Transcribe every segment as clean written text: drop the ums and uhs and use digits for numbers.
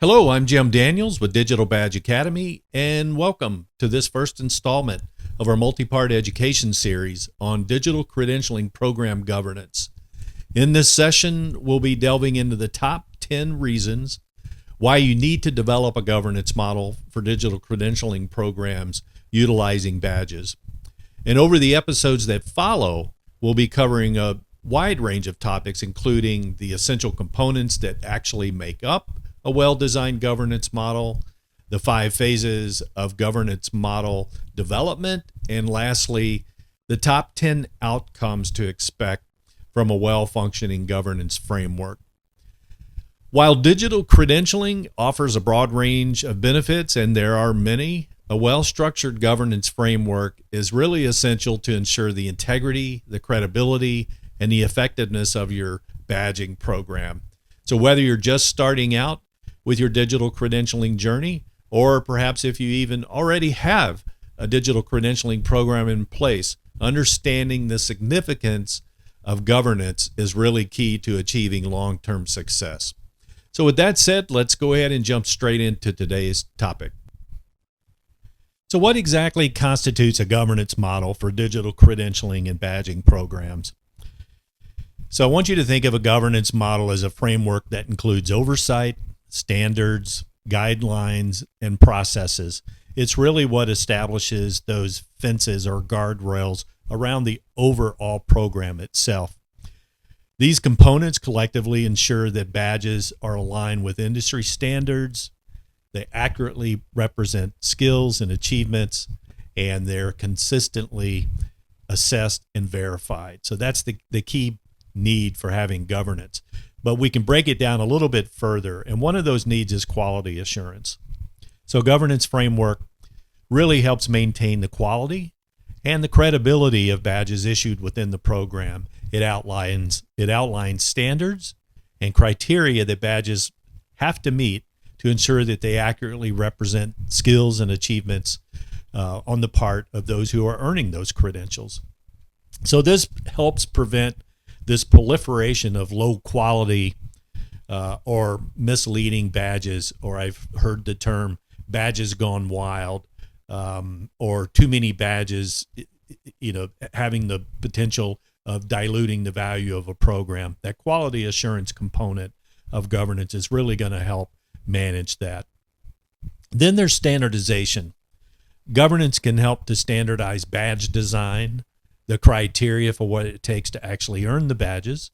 Hello, I'm Jim Daniels with Digital Badge Academy, and welcome to this first installment of our multi-part education series on digital credentialing program governance. In this session, we'll be delving into the top 10 reasons why you need to develop a governance model for digital credentialing programs utilizing badges. And over the episodes that follow, we'll be covering a wide range of topics, including the essential components that actually make up a well-designed governance model, the 5 phases of governance model development, and lastly, the top 10 outcomes to expect from a well-functioning governance framework. While digital credentialing offers a broad range of benefits, and there are many, a well-structured governance framework is really essential to ensure the integrity, the credibility, and the effectiveness of your badging program. So whether you're just starting out with your digital credentialing journey, or perhaps if you even already have a digital credentialing program in place, understanding the significance of governance is really key to achieving long-term success. So with that said, let's go ahead and jump straight into today's topic. So what exactly constitutes a governance model for digital credentialing and badging programs? So I want you to think of a governance model as a framework that includes oversight, standards, guidelines, and processes. It's really what establishes those fences or guardrails around the overall program itself. These components collectively ensure that badges are aligned with industry standards, they accurately represent skills and achievements, and they're consistently assessed and verified. So that's the key need for having governance. But we can break it down a little bit further, and one of those needs is quality assurance. So governance framework really helps maintain the quality and the credibility of badges issued within the program. It outlines standards and criteria that badges have to meet to ensure that they accurately represent skills and achievements on the part of those who are earning those credentials. So this helps prevent this proliferation of low quality or misleading badges, or I've heard the term badges gone wild, or too many badges, having the potential of diluting the value of a program. That quality assurance component of governance is really going to help manage that. Then there's standardization. Governance can help to standardize badge design, the criteria for what it takes to actually earn the badges,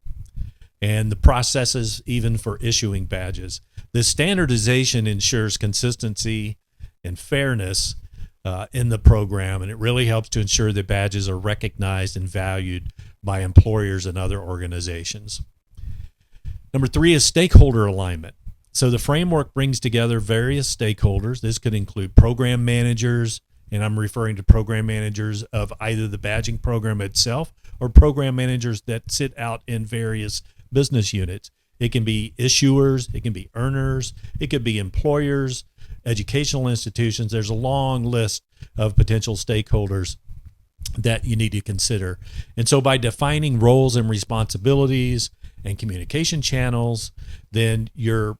and the processes even for issuing badges. This standardization ensures consistency and fairness in the program, and it really helps to ensure that badges are recognized and valued by employers and other organizations. Number 3 is stakeholder alignment. So the framework brings together various stakeholders. This could include program managers, and I'm referring to program managers of either the badging program itself or program managers that sit out in various business units. It can be issuers, it can be earners, it could be employers, educational institutions. There's a long list of potential stakeholders that you need to consider. And so by defining roles and responsibilities and communication channels, then your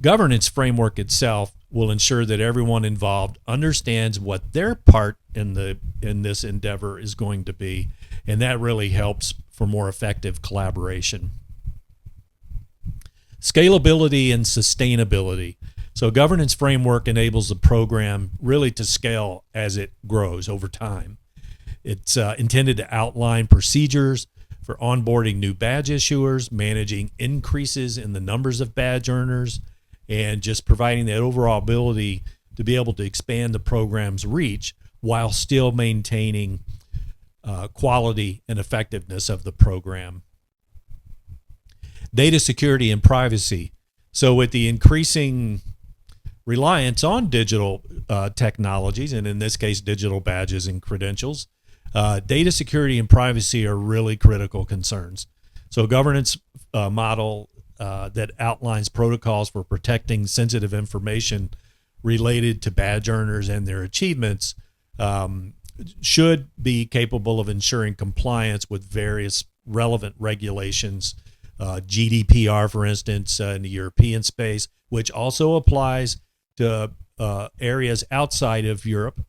governance framework itself will ensure that everyone involved understands what their part in this endeavor is going to be, and that really helps for more effective collaboration. Scalability and sustainability. So governance framework enables the program really to scale as it grows over time. It's intended to outline procedures for onboarding new badge issuers, managing increases in the numbers of badge earners, and just providing that overall ability to be able to expand the program's reach while still maintaining quality and effectiveness of the program. Data security and privacy. So with the increasing reliance on digital technologies, and in this case, digital badges and credentials, data security and privacy are really critical concerns. So a governance model that outlines protocols for protecting sensitive information related to badge earners and their achievements should be capable of ensuring compliance with various relevant regulations GDPR, for instance, in the European space, which also applies to areas outside of Europe.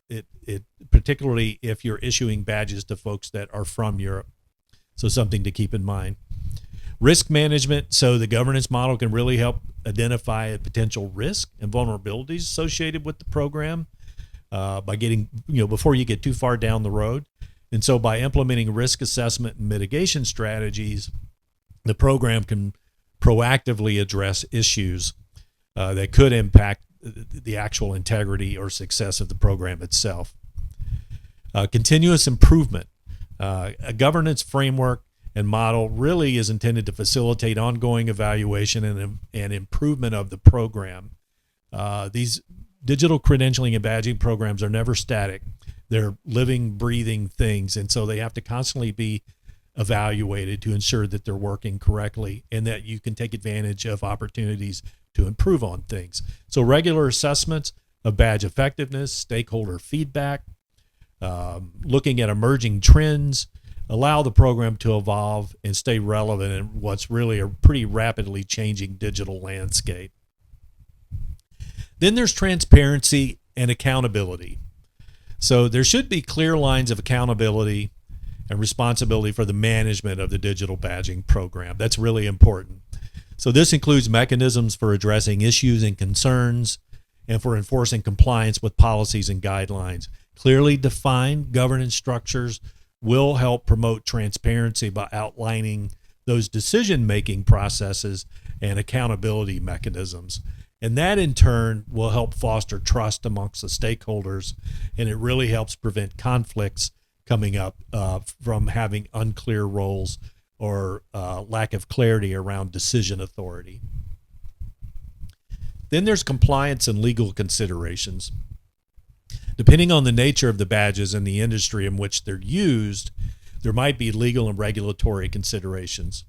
It particularly if you're issuing badges to folks that are from Europe. So something to keep in mind. Risk management. So the governance model can really help identify a potential risk and vulnerabilities associated with the program by getting, before you get too far down the road. And so by implementing risk assessment and mitigation strategies, the program can proactively address issues that could impact the actual integrity or success of the program itself. Continuous improvement. A governance framework and model really is intended to facilitate ongoing evaluation and improvement of the program. These digital credentialing and badging programs are never static. They're living, breathing things, and so they have to constantly be evaluated to ensure that they're working correctly and that you can take advantage of opportunities to improve on things. So regular assessments of badge effectiveness, stakeholder feedback, looking at emerging trends, allow the program to evolve and stay relevant in what's really a pretty rapidly changing digital landscape. Then there's transparency and accountability. So there should be clear lines of accountability and responsibility for the management of the digital badging program. That's really important. So this includes mechanisms for addressing issues and concerns and for enforcing compliance with policies and guidelines. Clearly defined governance structures will help promote transparency by outlining those decision-making processes and accountability mechanisms. And that in turn will help foster trust amongst the stakeholders, and it really helps prevent conflicts coming up from having unclear roles or lack of clarity around decision authority. Then there's compliance and legal considerations. Depending on the nature of the badges and the industry in which they're used, there might be legal and regulatory considerations.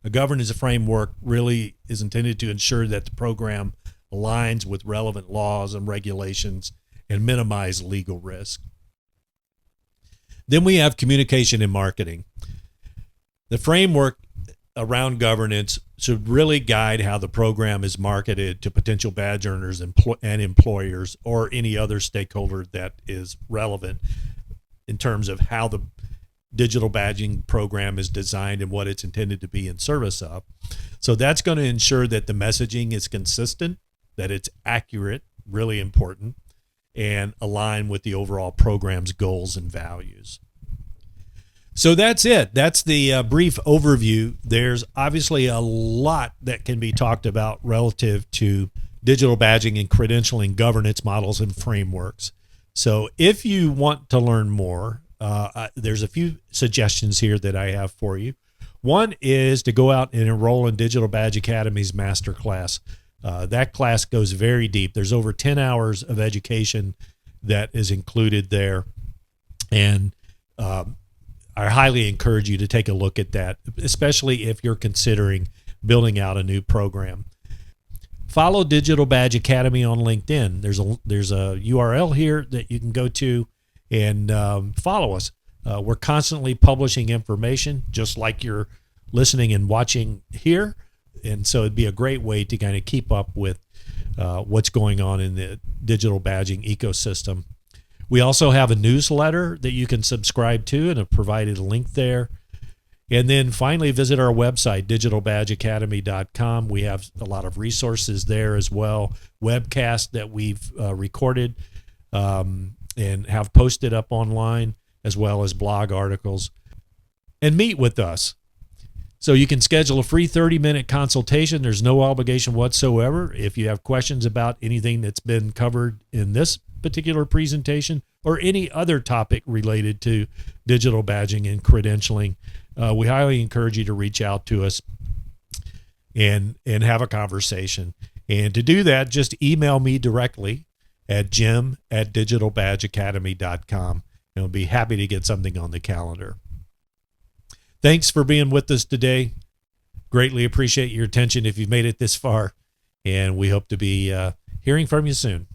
A governance framework really is intended to ensure that the program aligns with relevant laws and regulations and minimize legal risk. Then we have communication and marketing. The framework around governance should really guide how the program is marketed to potential badge earners and employers or any other stakeholder that is relevant in terms of how the digital badging program is designed and what it's intended to be in service of. So that's going to ensure that the messaging is consistent, that it's accurate, really important, and align with the overall program's goals and values. So that's it. That's the brief overview. There's obviously a lot that can be talked about relative to digital badging and credentialing governance models and frameworks. So if you want to learn more, there's a few suggestions here that I have for you. One is to go out and enroll in Digital Badge Academy's masterclass. That class goes very deep. There's over 10 hours of education that is included there. And I highly encourage you to take a look at that, especially if you're considering building out a new program. Follow Digital Badge Academy on LinkedIn. There's a URL here that you can go to and follow us. We're constantly publishing information, just like you're listening and watching here. And so it'd be a great way to kind of keep up with what's going on in the digital badging ecosystem. We also have a newsletter that you can subscribe to, and I've provided a link there. And then finally, visit our website, digitalbadgeacademy.com. We have a lot of resources there as well, webcasts that we've recorded and have posted up online, as well as blog articles. And meet with us. So you can schedule a free 30-minute consultation. There's no obligation whatsoever. If you have questions about anything that's been covered in this particular presentation or any other topic related to digital badging and credentialing, we highly encourage you to reach out to us and have a conversation. And to do that, just email me directly at jim@digitalbadgeacademy.com, and I'll be happy to get something on the calendar. Thanks for being with us today. Greatly appreciate your attention if you've made it this far, and we hope to be hearing from you soon.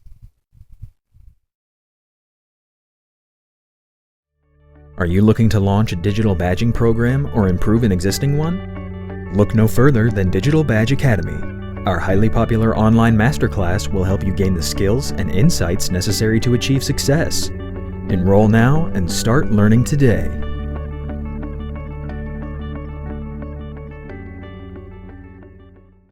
Are you looking to launch a digital badging program or improve an existing one? Look no further than Digital Badge Academy. Our highly popular online masterclass will help you gain the skills and insights necessary to achieve success. Enroll now and start learning today.